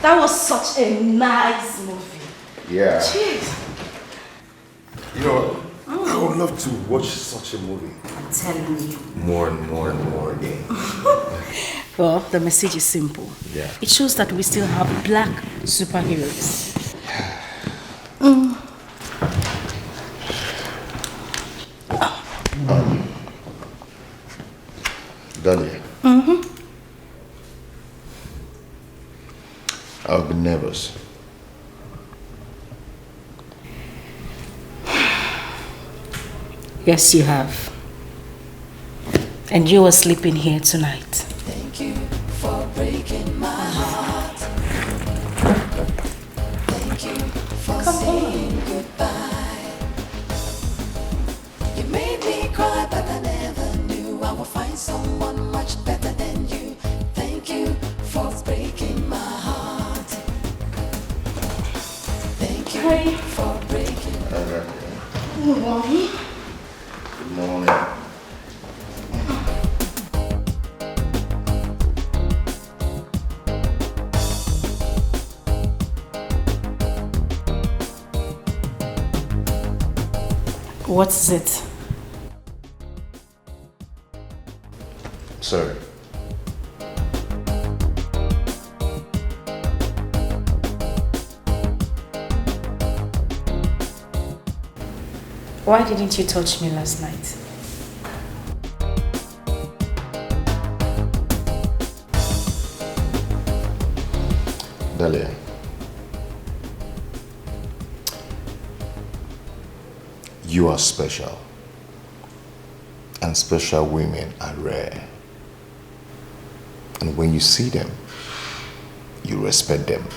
That was such a nice movie. Yeah. Cheers. You know what? I would love to watch such a movie. I'm telling you. More and more and more again. Well, the message is simple. Yeah. It shows that we still have black superheroes. Dahlia. I've been nervous. Yes, you have. And you were sleeping here tonight. Thank you for breaking my heart. Thank you for saying goodbye. You made me cry, but I never knew I would find someone much better than you. Thank you for breaking my heart. Thank you for breaking my heart. Good morning. Good morning. What is it? Sorry. Why didn't you touch me last night? Dahlia. You are special. And special women are rare. And when you see them, you respect them.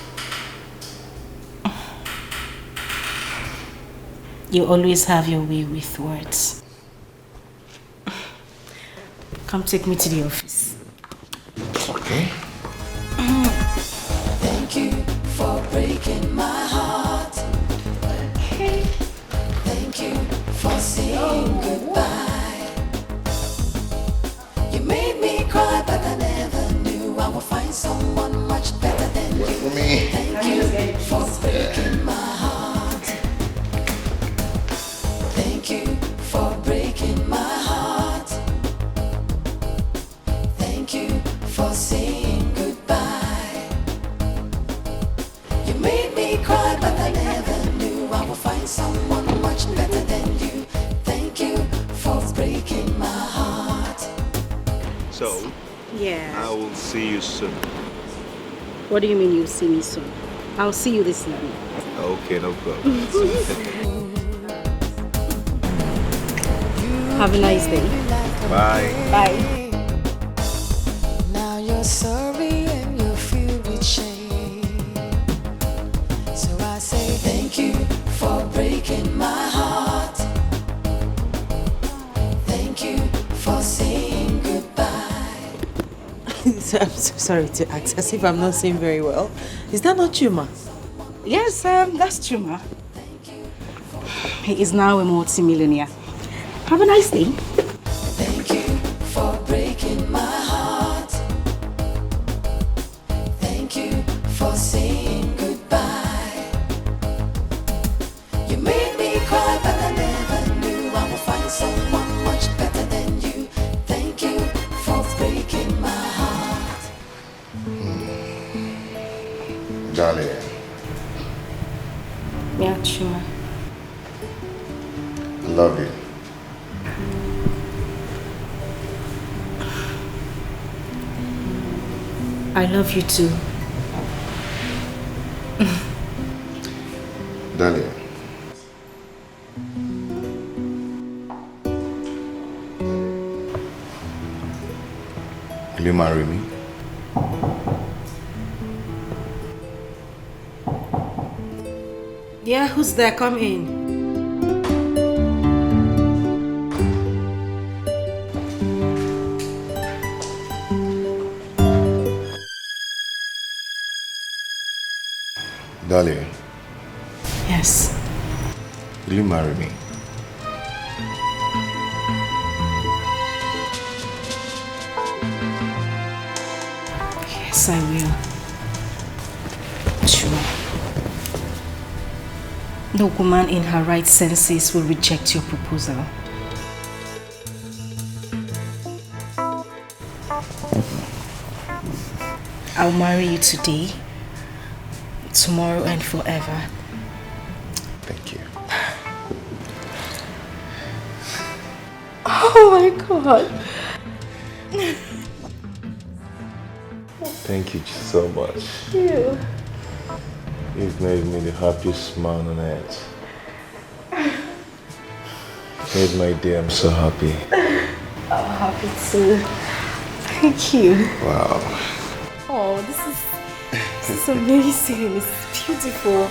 You always have your way with words. Come take me to the office. Okay. Thank you for breaking my heart. Okay. Thank you for saying goodbye. You made me cry, but I never knew I would find someone much better than you. Wait for me. Thank you for breaking my heart. Thank you for breaking my heart. Thank you for saying goodbye. You made me cry, but I never knew I would find someone much better than you. Thank you for breaking my heart. So, Yeah. I will see you soon. What do you mean you'll see me soon? I'll see you this evening. Okay, no problem. Have a nice day. Bye. Bye. Now you're sorry and you're filled with shame. So I say thank you for breaking my heart. Thank you for saying goodbye. I'm so sorry to act as if I'm not saying very well. Is that not you, ma? Yes, that's true, ma. He is now a multi-millionaire. Have a nice day. Thank you for breaking my heart. Thank you for saying goodbye. You made me cry, but I never knew I would find someone much better than you. Thank you for breaking my heart. Dahlia. Yeah, Chuma. I love you. I love you too. Dahlia. Will you marry me? Yeah, who's there? Come in. Dahlia, Yes. will you marry me? Yes, I will. Chuma, no woman in her right senses will reject your proposal. I'll marry you today, tomorrow and forever. Thank you. Oh my God. Thank you so much. Thank you. You've made me the happiest man on earth. Made my day, I'm so happy. I'm happy too. Thank you. Wow. Oh, this is amazing. It's beautiful.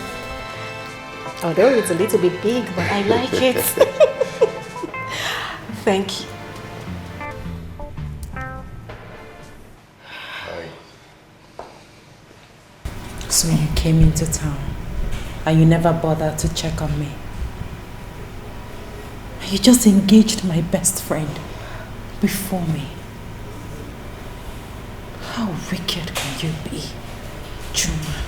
Although it's a little bit big, but I like it. Thank you. So you came into town and you never bothered to check on me. You just engaged my best friend before me. How wicked can you be, Chuma?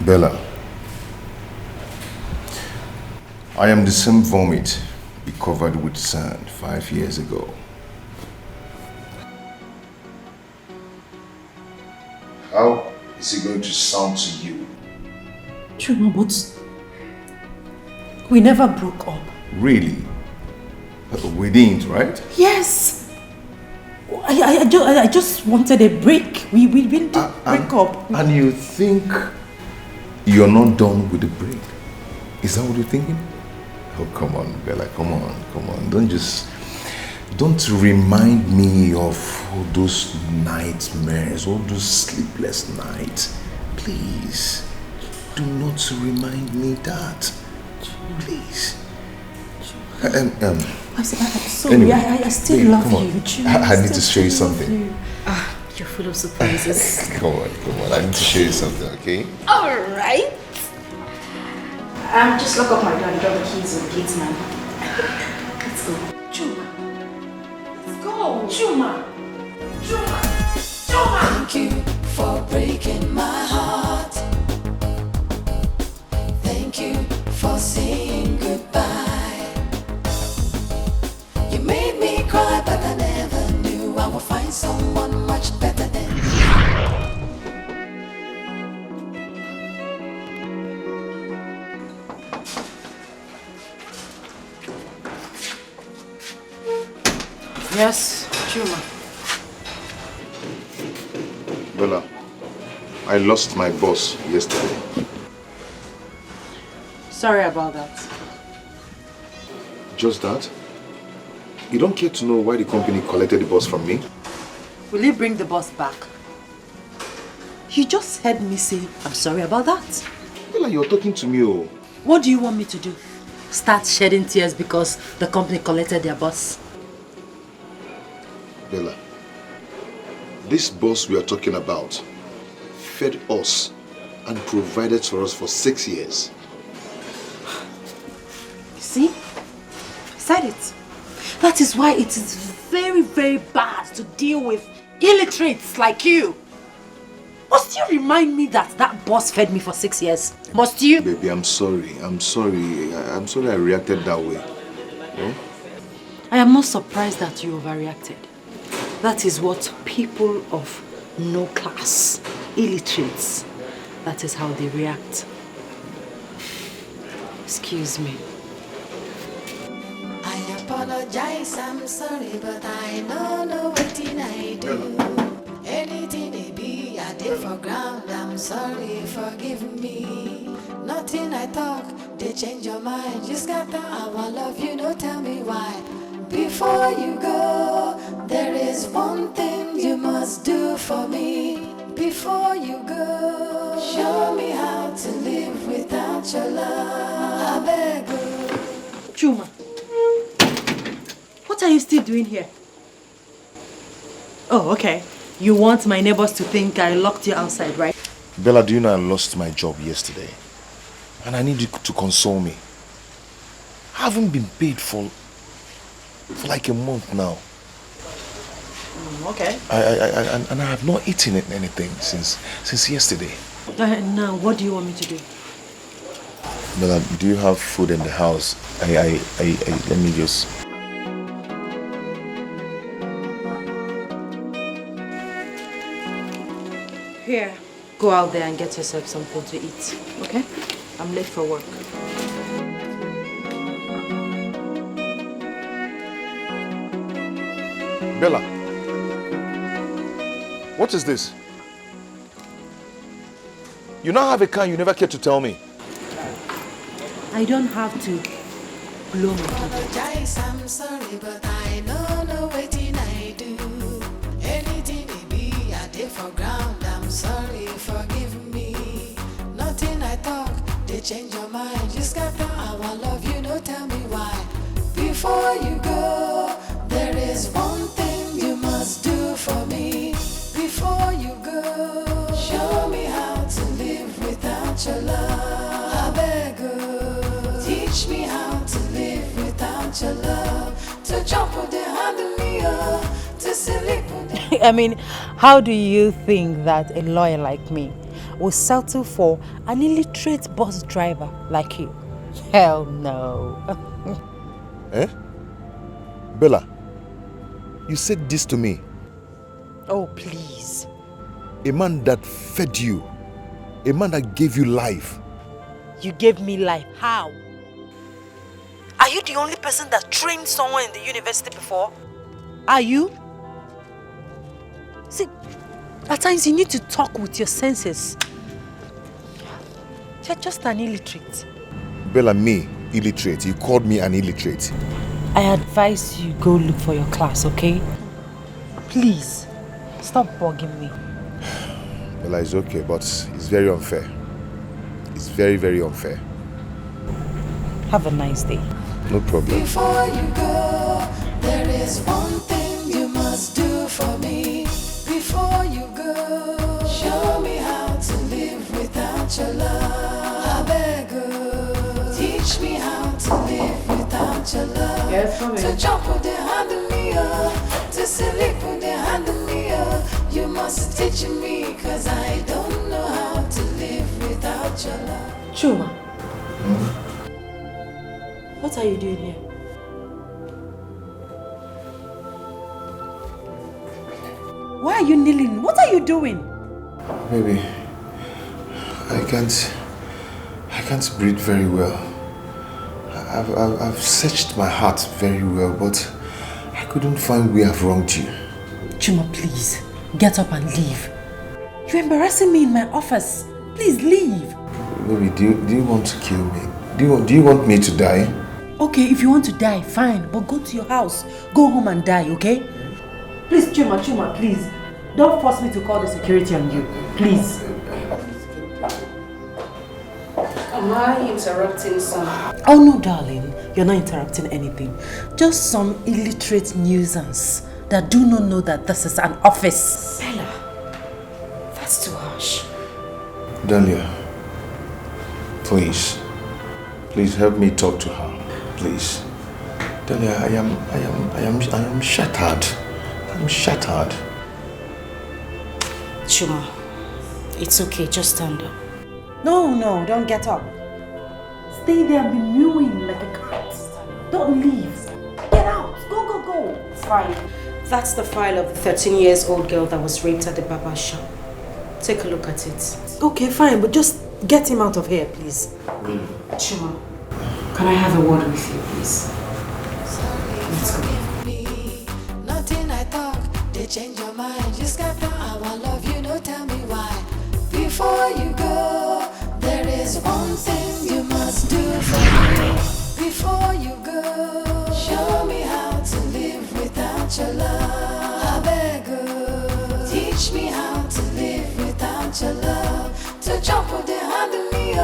Bella, I am the same vomit you covered with sand 5 years ago. How is it going to sound to you? Chuma, but we never broke up. Really? We didn't, right? Yes. I just wanted a break. We didn't break up. And you think you're not done with the break? Is that what you're thinking? Oh, come on, Bella, come on. Don't remind me of all those nightmares, all those sleepless nights. Please, do not remind me that. Please. I'm sorry, Anyway, I still babe, love come on. you. Chuma, I need to show you something. You're full of surprises. Come on. I need to show you something, okay? Alright. Just lock up my door and drop the keys on the gate, man. Let's go. Chuma. Let's go. Chuma. Thank you for breaking my heart. Thank you for saying goodbye. You made me cry, but I never knew I would find someone much better than you. Yes, Chuma. Bella, I lost my boss yesterday. Sorry about that. Just that? You don't care to know why the company collected the boss from me? Will you bring the boss back? You just heard me say, I'm sorry about that. Bella, you're talking to me, oh. What do you want me to do? Start shedding tears because the company collected their boss? Bella, this boss we are talking about fed us and provided for us for 6 years. You see? I said it. That is why it is very, very bad to deal with illiterates like you. Must you remind me that that boss fed me for 6 years? Must you? Baby, I'm sorry I reacted that way. Eh? I am not surprised that you overreacted. That is what people of no class, illiterates, that is how they react. Excuse me. I apologize, I'm sorry, but I don't know what I do. Anything they be, I did for ground, I'm sorry, forgive me. Nothing I talk, they change your mind. Just got the I will love you, no tell me why. Before you go, there is one thing you must do for me. Before you go, show me how to live without your love. I beg you. Chuma, what are you still doing here? Oh, okay. You want my neighbors to think I locked you outside, right? Bella, do you know I lost my job yesterday? And I need you to console me. I haven't been paid for for like a month now. Okay. And I have not eaten anything since yesterday. Now, what do you want me to do? Bella, do you have food in the house? Let me just... Here. Go out there and get yourself something to eat, okay? I'm late for work. Bella, what is this? You now have a car you never cared to tell me. I don't have to blow my Apologize, I'm sorry, but I don't know what I do. Anything they be, I did for ground. I'm sorry, forgive me. Nothing I talk, they change your mind. Just got the I want love you, don't tell me why. Before you go, there is one thing you must do for me. Before you go, show me how to live without your love. I beg you, teach me how to live without your love. To jump with the hand of me, to sleep with the... I mean, how do you think that a lawyer like me will settle for an illiterate bus driver like you? Hell no. Eh? Bella, you said this to me. Oh, please. A man that fed you. A man that gave you life. You gave me life. How? Are you the only person that trained someone in the university before? Are you? See, at times you need to talk with your senses. You're just an illiterate. Bella, me, illiterate. You called me an illiterate. I advise you go look for your class, okay? Please, stop bugging me. Bella, it's okay, but it's very unfair. It's very, very unfair. Have a nice day. No problem. Before you go, there is one thing you must do for me. Before you go, show me how to live without your love. I beg you, teach me how to live without your love. Yes, to jump with the hand of me, to sleep with the hand of me. You must teach me, cause I don't know how to live without your love. Chuma. What are you doing here? Why are you kneeling? What are you doing? Baby, I can't breathe very well. I've searched my heart very well, but I couldn't find where I've wronged you. Chuma, please, get up and leave. You're embarrassing me in my office. Please leave. Baby, do you want to kill me? Do you want me to die? Okay, if you want to die, fine, but go to your house. Go home and die, okay? Please, Chuma, please. Don't force me to call the security on you. Please. Am I interrupting some? Oh no, darling. You're not interrupting anything. Just some illiterate nuisance that do not know that this is an office. Bella, that's too harsh. Dahlia, please help me talk to her. Please. Dahlia, I am shattered. I'm shattered. Chuma, it's okay, just stand up. No, don't get up. Stay there and be mewing like a cat. Don't leave. Get out. Go. It's fine. That's the file of the 13-year-old girl that was raped at the barber shop. Take a look at it. Okay, fine, but just get him out of here, please. Chuma, can I have a word with you, please? Let's go. Nothing I talk, they change your mind. Just got the I want love you, don't tell me why. Before you go, there is one thing you must do for me. Before you go, show me how to live without your love. I beg you, teach me how to live without your love. To jump with the hand of me,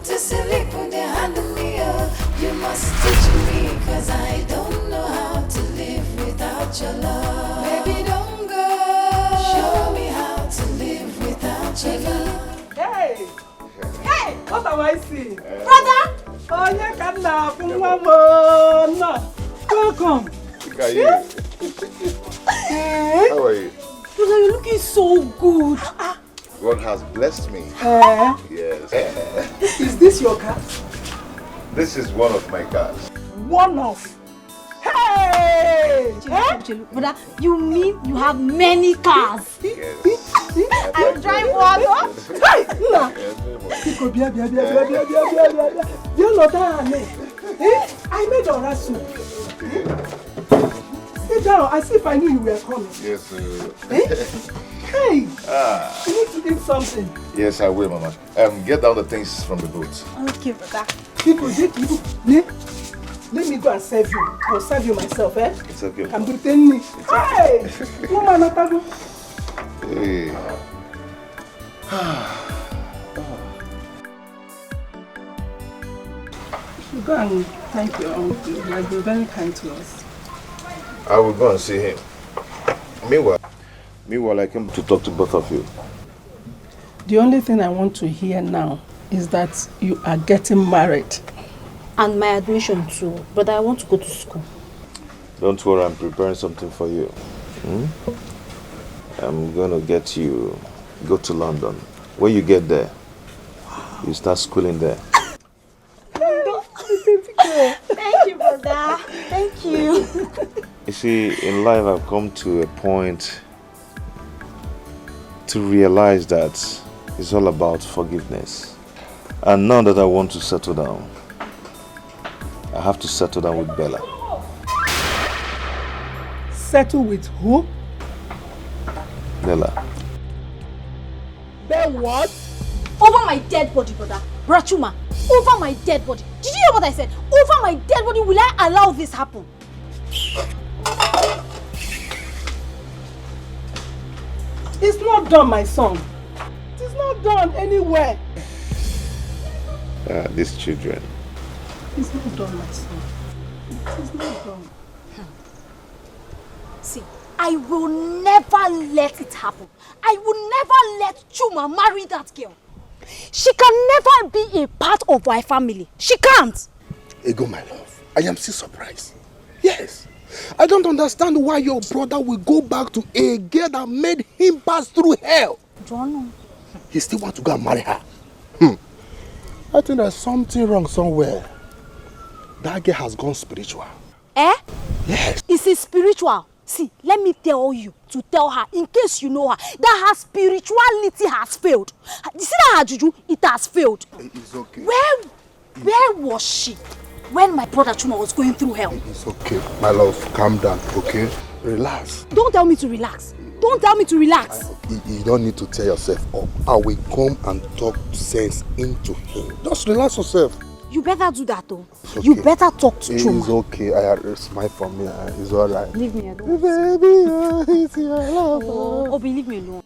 to sleep with the hand of me. You must teach me, cause I don't know how to live without your love. Baby, don't go. Show me how to live without your love. Hey! What am I seeing? Brother! Oh, you can laugh. Welcome. are you? How are you? Brother, you're looking so good. God has blessed me. Yes. Is this your car? This is one of my cars. One of. Hey! Brother, you mean you have many cars? Yes. I drive one. Hey! I made a rasu. Sit down, as if I knew you were coming. Yes, sir. Hey! You need to eat something. Yes, I will, Mama. Get down the things from the boat. Okay, brother. People, let me go and serve you. I'll serve you myself, eh? It's okay. I'm pretending. Hey! Woman, Natago. Hey. You go and thank your uncle. He has been very kind to us. I will go and see him. Meanwhile, I came to talk to both of you. The only thing I want to hear now is that you are getting married. And my admission too. But I want to go to school. Don't worry, I'm preparing something for you. I'm gonna get you, go to London. When you get there, you start schooling there. Thank you, brother. Thank you. You see, in life I've come to a point to realize that it's all about forgiveness. And now that I want to settle down, I have to settle down with Bella. Settle with who? Bella. Then what? Over my dead body, brother. Brachuma, over my dead body. Did you hear what I said? Over my dead body, will I allow this happen? It's not done, my son. It's not done anywhere. These children. It's not done, my son. It's not done. See, I will never let it happen. I will never let Chuma marry that girl. She can never be a part of my family. She can't. Ego, my love, I am still surprised. Yes. I don't understand why your brother will go back to a girl that made him pass through hell. John. He still wants to go and marry her. I think there's something wrong somewhere. That girl has gone spiritual. Eh? Yes. Is it spiritual? See, let me tell you, to tell her, in case you know her, that her spirituality has failed. You see that her juju, it has failed. It's okay. Where was she when my brother Chuma was going through hell? It's okay. My love, calm down, okay? Relax. Don't tell me to relax. Don't tell me to relax. You don't need to tear yourself up. I will come and talk sense into him. Just relax yourself. You better do that though. Okay. You better talk to Chuma. It's okay. Smile for me. It's alright. Leave me alone. Baby, it's your love. Oh, leave me alone.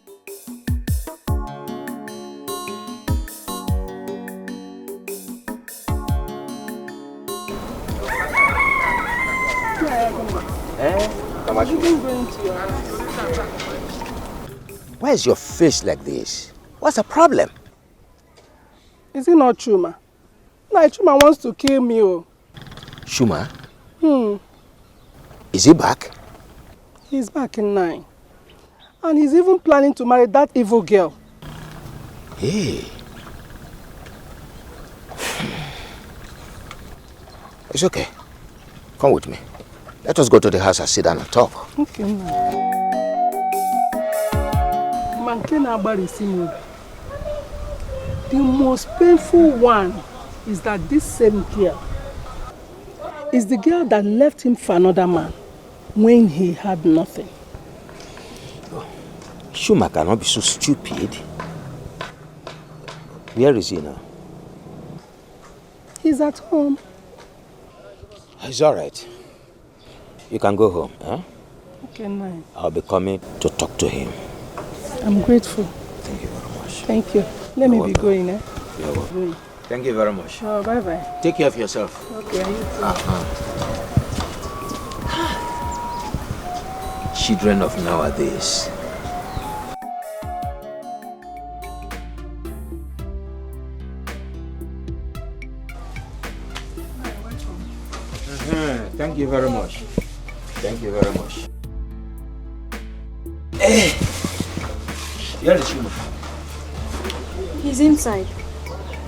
Why is your face like this? What's the problem? Is it not Chuma? No, Chuma wants to kill me. Oh. Shuma? Is he back? He's back in 9. And he's even planning to marry that evil girl. Hey. It's okay. Come with me. Let us go to the house and sit down and talk. Okay, now. The most painful one is that this same girl is the girl that left him for another man when he had nothing. Shuma cannot be so stupid. Where is he now? He's at home. It's all right. You can go home. Huh? Okay, nice. I'll be coming to talk to him. I'm grateful. Thank you very much. Thank you. Let me be going, eh? You're welcome. Thank you very much. Oh, bye-bye. Take care of yourself. Okay, you too. Children of nowadays. Thank you very much. Thank you very much. Hey! Here is Shuma. He's inside.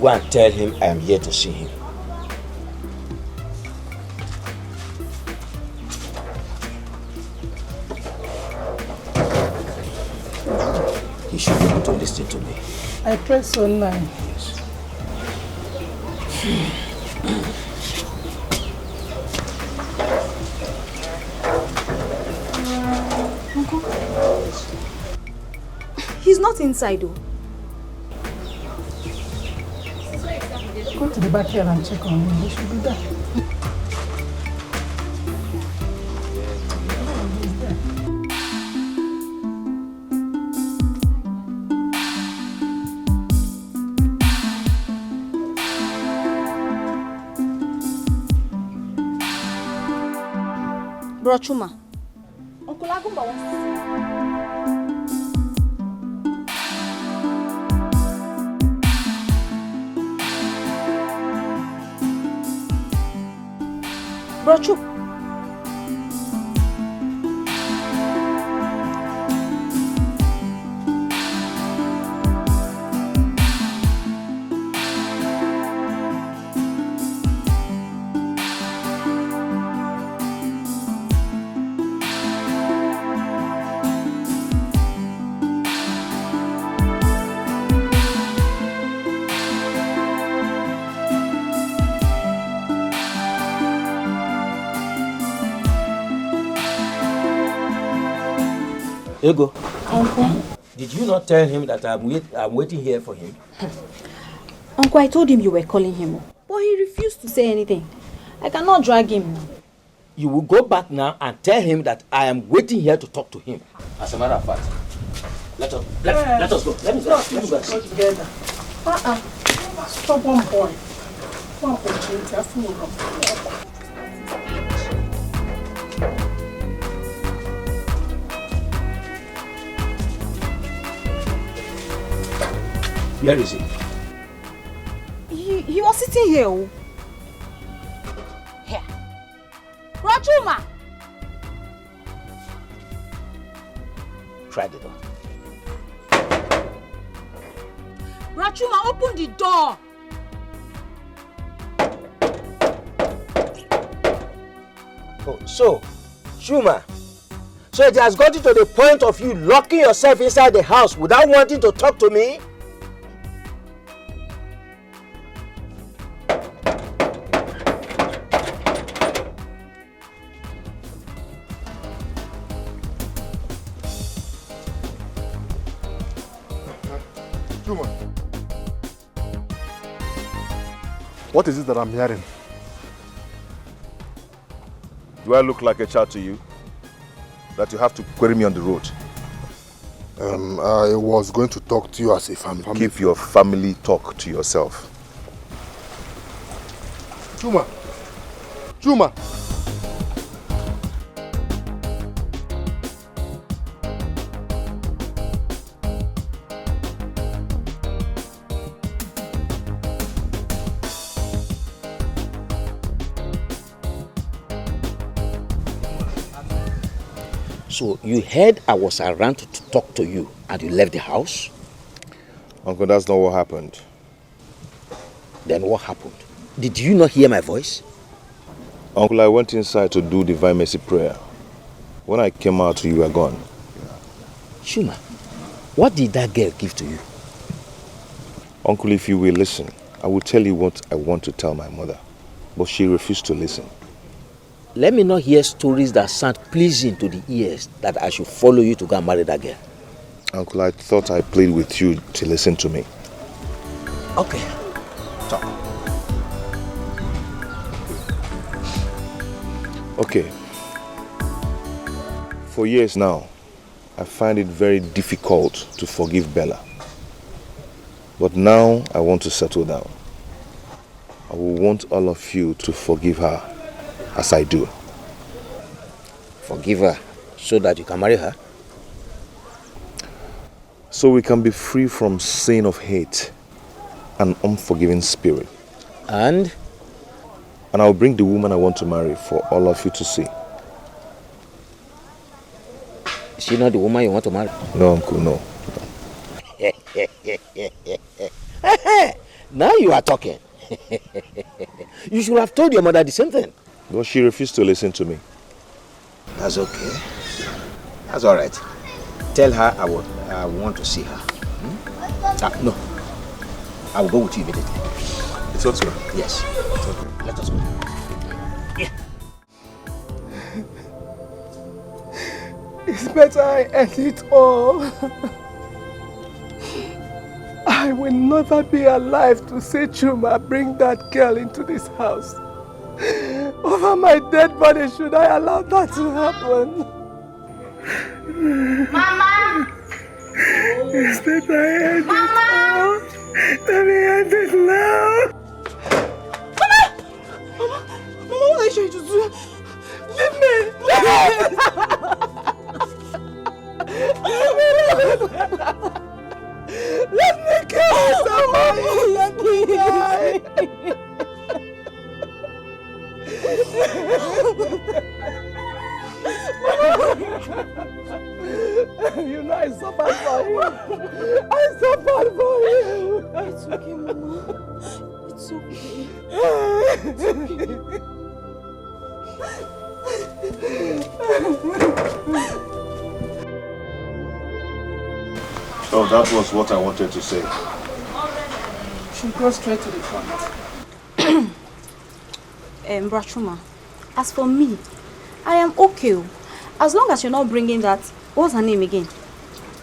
Go and tell him I am here to see him. He should be able to listen to me. I press online. Yes. Uncle. He's not inside though. Go to the backyard and check on him. He should be there. Bro Chuma. Uncle Agumba wants to see you. Bro Chu. Ego. Uncle. Did you not tell him that I'm waiting here for him? Uncle, I told him you were calling him, but he refused to say anything. I cannot drag him. You will go back now and tell him that I am waiting here to talk to him. As a matter of fact, let us go. Let me go. Go together. Stop one boy. One opportunity. I feel wrong. Where is he? He was sitting here. Here. Rachuma! Try the door. Rachuma, open the door! Oh, so, Shuma, so it has gotten to the point of you locking yourself inside the house without wanting to talk to me? What is it that I'm hearing? Do I look like a child to you? That you have to query me on the road? I was going to talk to you as a family. Keep your family talk to yourself. Chuma! Chuma! So you heard I was around to talk to you and you left the house? Uncle, that's not what happened. Then what happened? Did you not hear my voice? Uncle, I went inside to do Divine Mercy prayer. When I came out, you were gone. Shuma, what did that girl give to you? Uncle, if you will listen, I will tell you what I want to tell my mother. But she refused to listen. Let me not hear stories that sound pleasing to the ears that I should follow you to go and marry that girl. Uncle, I thought I played with you to listen to me. Okay, talk. Okay. For years now, I find it very difficult to forgive Bella. But now I want to settle down. I will want all of you to forgive her as I do. Forgive her so that you can marry her? So we can be free from sin of hate and unforgiving spirit. And I'll bring the woman I want to marry for all of you to see. Is she not the woman you want to marry? No, uncle, no. Now you are talking. You should have told your mother the same thing. But she refused to listen to me. That's okay. That's all right. Tell her I want to see her. No. I will go with you immediately. It's okay. Yes. It's okay. Let us go. Yeah. It's better I end it all. I will never be alive to see Chuma bring that girl into this house. Over my dead body, should I allow that to happen? Mama! It's better I end it all. Let me end it now. Mama, what are you trying to do? Leave me! Let me kill somebody! Let me die! You know I suffered for you. I suffered for you. It's okay, Mama. It's okay. It's okay. Oh, that was what I wanted to say. Should go straight to the point. Brachuma, as for me, I am okay. As long as you're not bringing that, what's her name again?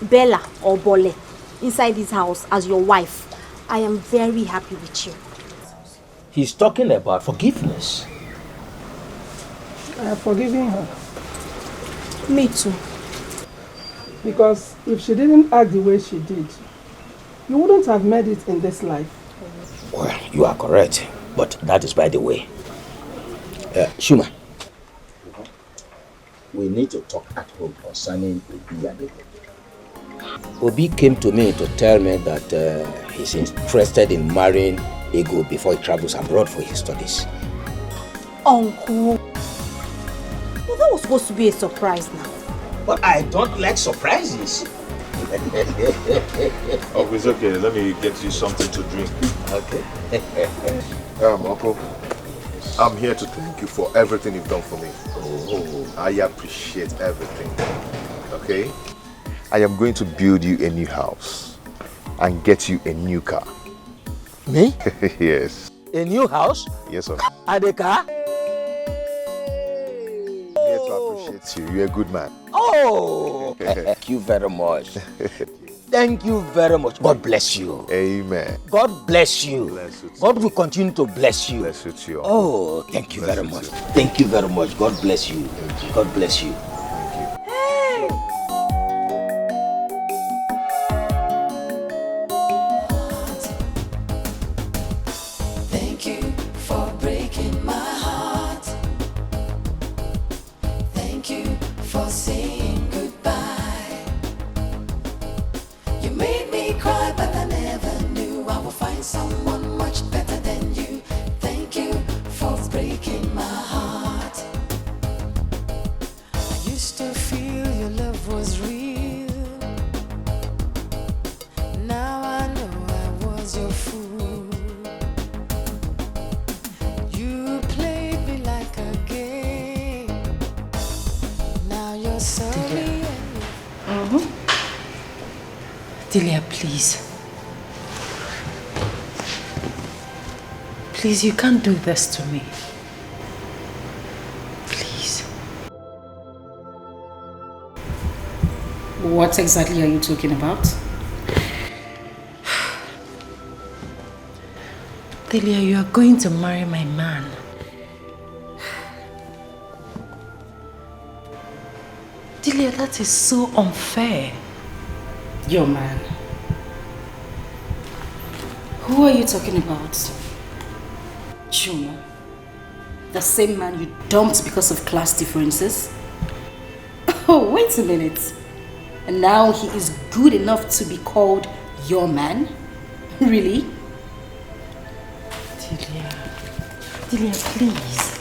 Bella or Bole inside this house as your wife, I am very happy with you. He's talking about forgiveness. I have forgiven her. Me too. Because if she didn't act the way she did, you wouldn't have made it in this life. Well, you are correct, but that is by the way. Shuma, we need to talk at home concerning Obi and Ego. Obi came to me to tell me that he's interested in marrying Ego before he travels abroad for his studies. Uncle, well, that was supposed to be a surprise now. But I don't like surprises. Oh, it's okay. Let me get you something to drink. Okay. Uncle, I'm here to thank you for everything you've done for me. Oh. I appreciate everything. Okay? I am going to build you a new house and get you a new car. Me? Yes. A new house? Yes, sir. And a car? I'm here to appreciate you. You're a good man. Oh! Thank you very much. Thank you very much. God bless you. Amen. God bless you. Bless you too. God will continue to bless you. Bless you too. Oh, thank you very much. Thank you very much. God bless you. God bless you. Thank you for breaking my heart. Thank you for saying goodbye. You made me cry, but I never knew I would find someone much better than you. Thank you for breaking my heart. I used to feel your love was real. Now I know I was your fool. You played me like a game. Now you're sorry. Delia, please. Please, you can't do this to me. Please. What exactly are you talking about? Delia, you are going to marry my man. Delia, that is so unfair. Your man. Who are you talking about? Chuma. The same man you dumped because of class differences? Oh, wait a minute. And now he is good enough to be called your man? Really? Delia. Delia, please.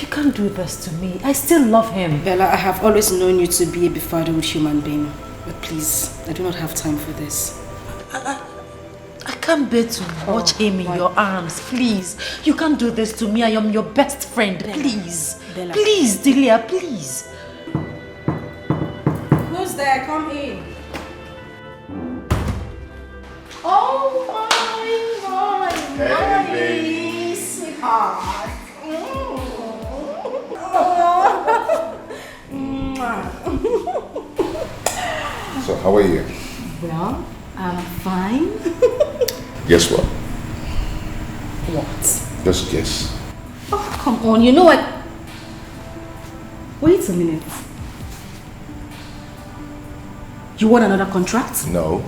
You can't do this to me. I still love him. Bella, I have always known you to be a befuddled human being. But please, I do not have time for this. I can't bear to watch him in your arms. Please. You can't do this to me. I am your best friend. Bella. Please. Bella. Please, Delia, please. Who's there? Come in. Oh my, baby. sweetheart. So, how are you? Well, I'm fine. Guess what? What? Just guess. Oh, come on. You know what? Wait a minute. You want another contract? No.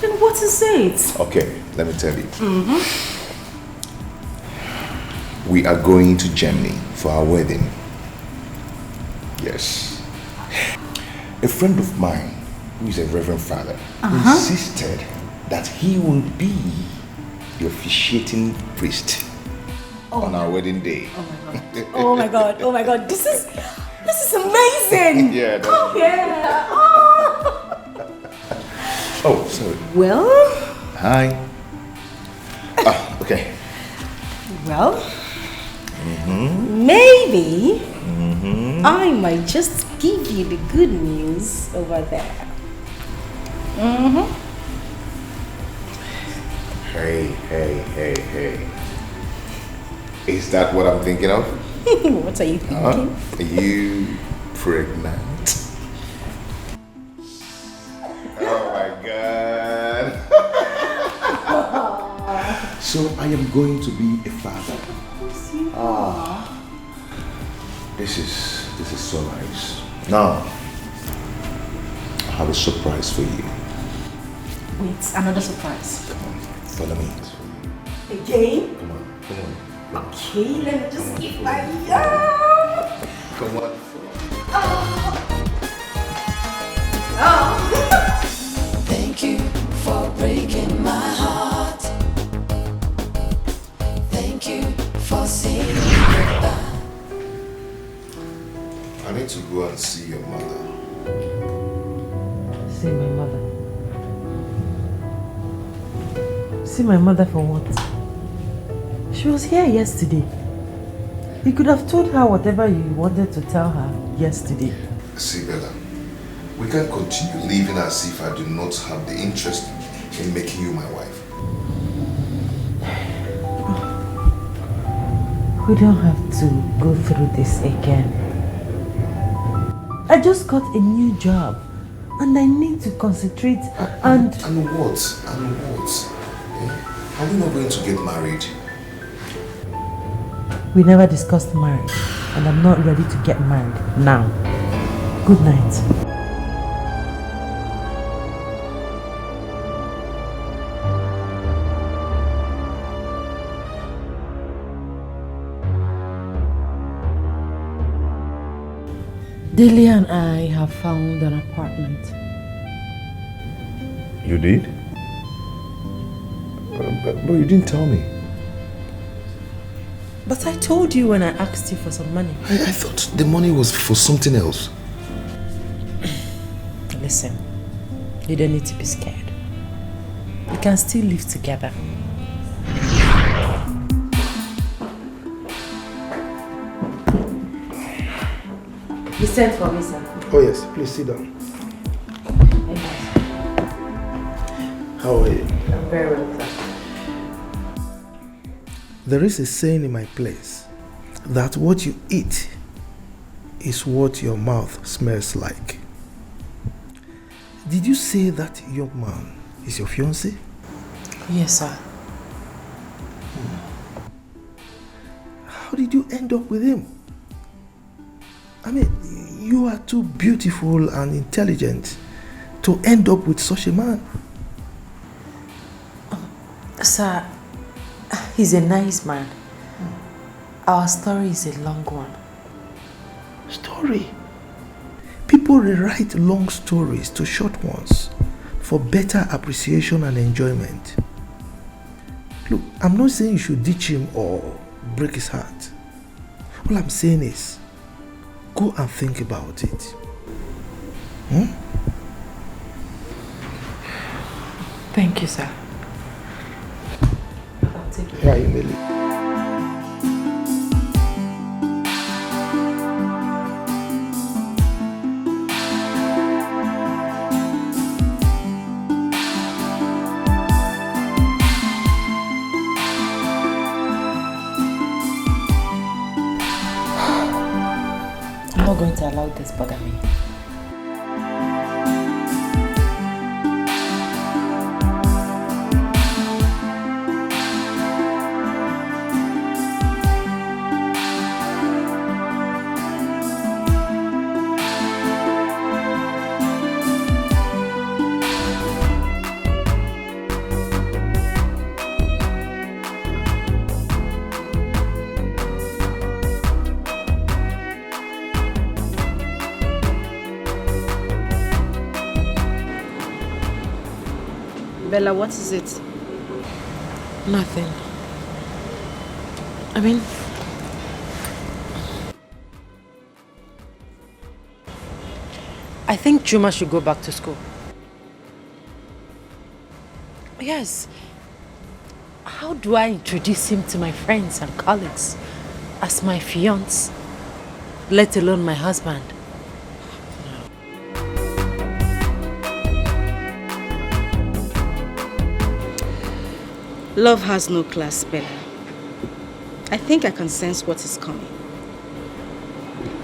Then what is it? Okay, let me tell you. We are going to Germany for our wedding. Yes. A friend of mine, who is a reverend father, insisted that he will be the officiating priest on our wedding day. Oh my god. Oh my god. This is amazing. Yeah. Come here. Oh, sorry. Well, Hi. Okay. well, maybe I might just give you the good news over there. Hey. Is that what I'm thinking of? What are you thinking? Are you pregnant? Oh my god. So I am going to be a father. This is so nice. Now, I have a surprise for you. Wait, another surprise. Come on, follow me. Again? Come on. Okay, let me just give my yum. Come on. Thank you for breaking my heart. Thank you for saying goodbye. I need to go and see your mother. See my mother. See my mother for what? She was here yesterday. You could have told her whatever you wanted to tell her yesterday. See, Bella, we can't continue living as if I do not have the interest in making you my wife. We don't have to go through this again. I just got a new job and I need to concentrate and... And what? Are we not going to get married? We never discussed marriage and I'm not ready to get married now. Good night. Delia and I have found an apartment. You did? But you didn't tell me. But I told you when I asked you for some money. I thought the money was for something else. Listen, you don't need to be scared. We can still live together. You sent for me, sir. Oh yes, please sit down. How are you? I'm very well, sir. There is a saying in my place that what you eat is what your mouth smells like. Did you say that young man is your fiancé? Yes, sir. How did you end up with him? I mean, you are too beautiful and intelligent to end up with such a man. Sir, he's a nice man. Our story is a long one. Story? People rewrite long stories to short ones for better appreciation and enjoyment. Look, I'm not saying you should ditch him or break his heart. All I'm saying is, go and think about it. Hmm? Thank you, sir. Yeah, Emily. I'm not going to allow this bother me. Bella, what is it? Nothing. I mean, I think Chuma should go back to school. Yes. How do I introduce him to my friends and colleagues as my fiancé, let alone my husband? Love has no class, Bella. I think I can sense what is coming.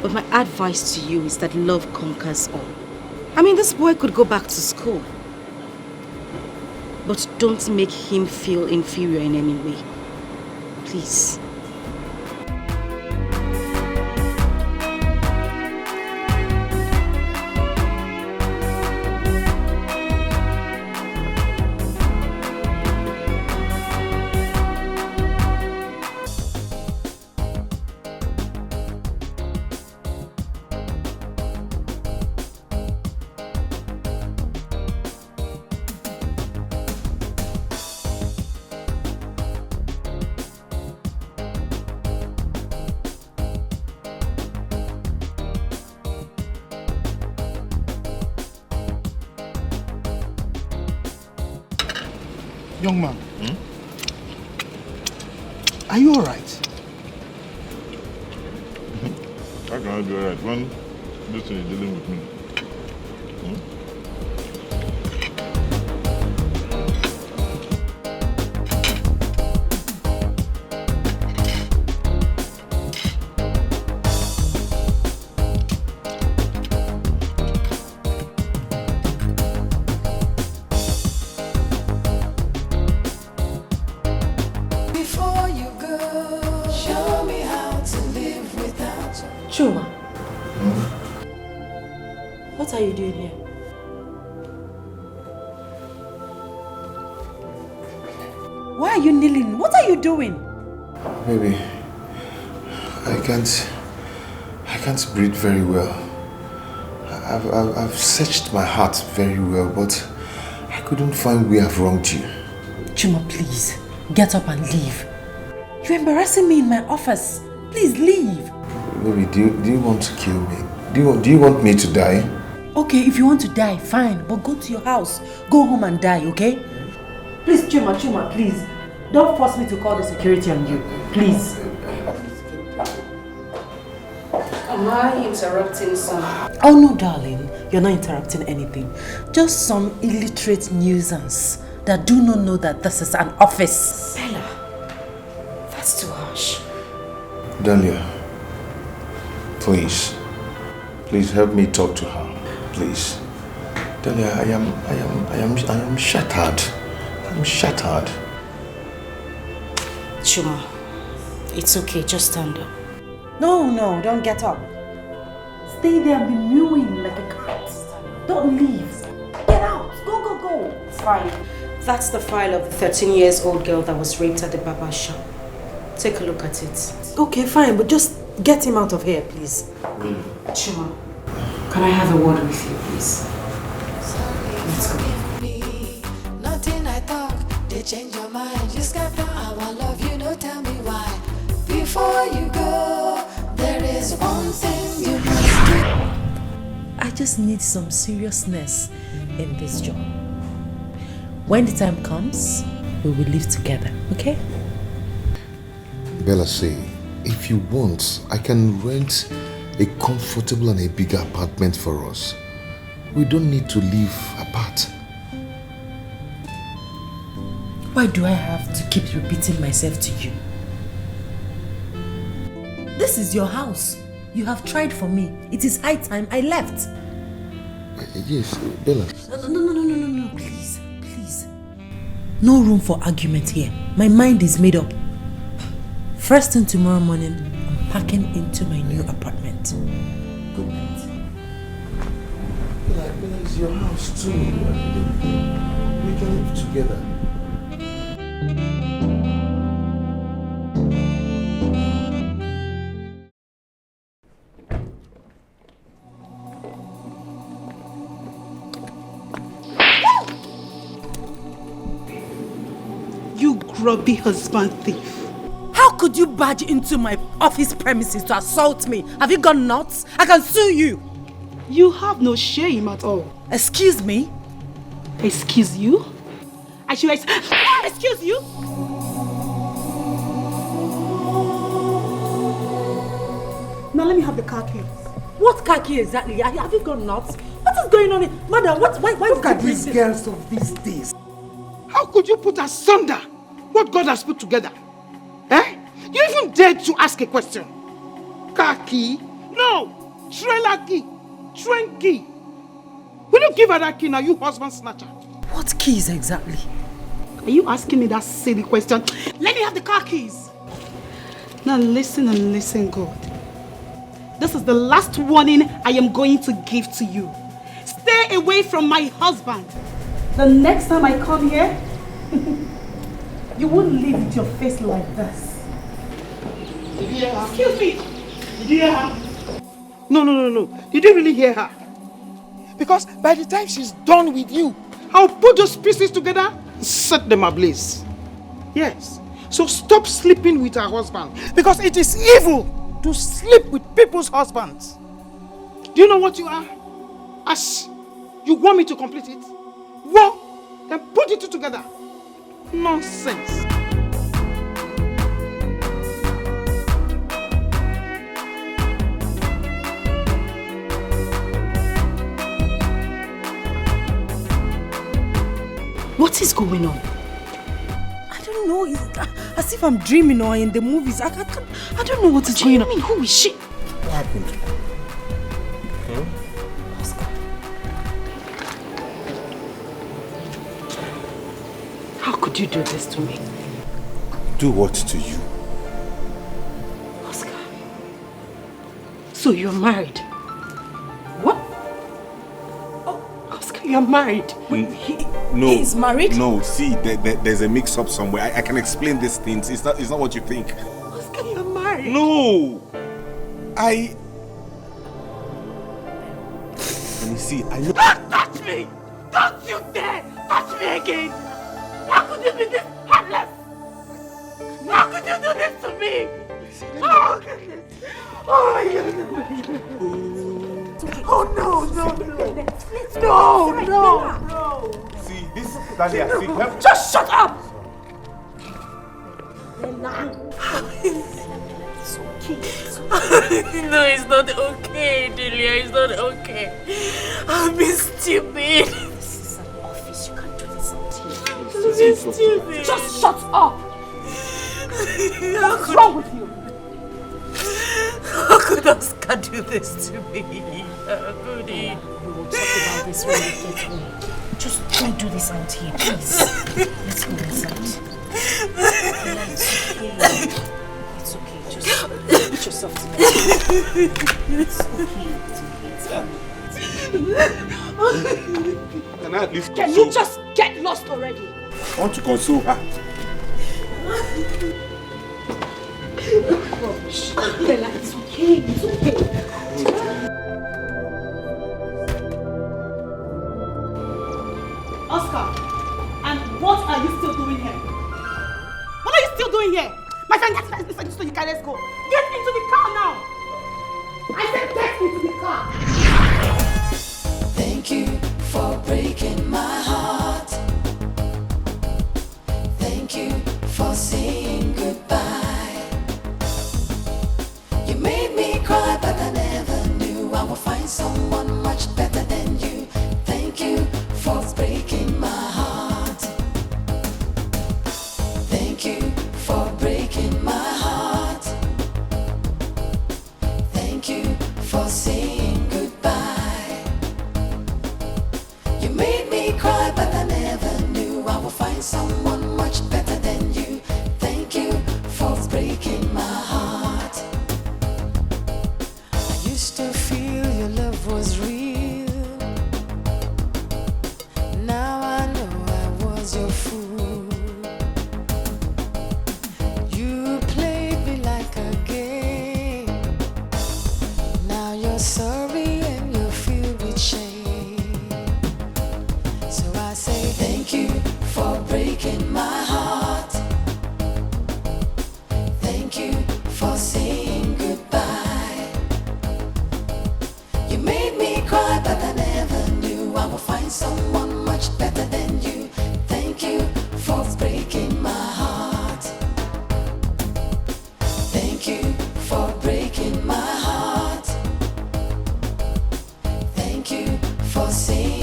But my advice to you is that love conquers all. I mean, this boy could go back to school. But don't make him feel inferior in any way. Please. Young man, are you alright? How can I be alright when this thing is dealing with me? Before you go, show me how to live without you. Chuma, what are you doing here? Why are you kneeling? What are you doing? Baby, I can't breathe very well. I've searched my heart very well, but I couldn't find where I've wronged you. Chuma, please, get up and leave. You're embarrassing me in my office. Please leave. Baby, do you want to kill me? Do you want me to die? Okay, if you want to die, fine, but go to your house. Go home and die, okay? Please, Chuma, please. Don't force me to call the security on you. Please. Am I interrupting some? Oh no, darling. You're not interrupting anything. Just some illiterate nuisance that do not know that this is an office. Bella, that's too harsh. Dahlia, please help me talk to her. Please. Dahlia, I am shattered. I'm shattered. Chuma, it's okay, just stand up. No, don't get up. Stay there and be mewing like a cat. Don't leave. Get out. Go. Fine. That's the file of the 13-year-old girl that was raped at the barber shop. Take a look at it. Okay, fine, but just get him out of here, please. Chuma, can I have a word with you, please? Let's go. Nothing I talk, they change your mind. You scatter our love, you don't tell me why. Before you go, There's one thing you must do. I just need some seriousness in this job. When the time comes, we will live together, okay? Bella say, if you want, I can rent a comfortable and a bigger apartment for us. We don't need to live apart. Why do I have to keep repeating myself to you? This is your house. You have tried for me. It is high time I left. Yes, Bella. No, please. No room for argument here. My mind is made up. First thing tomorrow morning, I'm packing into my new apartment. Good night. Bella, it's your house too. We can live together. You grubby husband thief. How could you barge into my office premises to assault me? Have you gone nuts? I can sue you. You have no shame at all. Excuse me? Excuse you? I should excuse you? Now let me have the car keys. What car key exactly? Have you gone nuts? What is going on here? Madam, why Look at these girls of these days. How could you put asunder what God has put together? Eh? You even dared to ask a question. Car key? No! Trailer key! Train key! Will you give her that key now, you husband snatcher? What keys exactly? Are you asking me that silly question? Let me have the car keys! Now listen and listen good. This is the last warning I am going to give to you. Stay away from my husband. The next time I come here, you won't leave with your face like this. Did you hear her? Excuse me. Did you hear her? No. Did you really hear her? Because by the time she's done with you, I'll put those pieces together and set them ablaze. Yes. So stop sleeping with her husband. Because it is evil to sleep with people's husbands. Do you know what you are? Ash, you want me to complete it? Well, then put it two together. Nonsense. What is going on? I don't know. It's as if I'm dreaming or in the movies. I don't know what is going on. Who is she? What happened? Oscar. How could you do this to me? Do what to you? Oscar. So you're married? What? Oh, Oscar, you're married. No. He's married? No, see, there's a mix-up somewhere. I can explain these things. It's not what you think. Oscar, you're married. No! Let me see. Don't touch me! Don't you dare touch me again! How could you be this heartless? How could you do this to me? Oh, goodness. Oh, my goodness. Oh, no. See, this Dahlia, see. Just shut up! It's okay. No, it's not okay, Delia. It's not okay. I've been stupid. This is an office. You can't do this on TV. I've been stupid. Just shut up! What's wrong with you? How could Oscar do this to me? How could he? We will talk about this when we get home. Just don't do this on TV, please. Let's go inside. It's okay. Just put yourself together. It's okay. Can I at least Can console? you just get lost already? I want to console her. Bella, it's okay. It's okay. Oscar, and what are you still doing here? What are you still doing here? My friend, that's so you can let's go. Get into the car now. Thank you for breaking my heart. Thank you for saying goodbye. You made me cry, but I never knew I would find someone much better than you. Thank you for breaking my heart. Thank you for breaking my heart. Thank you for saying goodbye. You made me cry, but I never knew I would find someone much better than you. Thank you for breaking my heart. I used to feel your love was real. Now I know I was your fool. You played me like a game. Now you're sorry and you're filled with shame. So I say thank you for breaking my heart. Thank you for saying goodbye. You made me cry, but I never knew I would find someone much better than you. Thank you for breaking my heart. Thank you for breaking my heart. Thank you for saying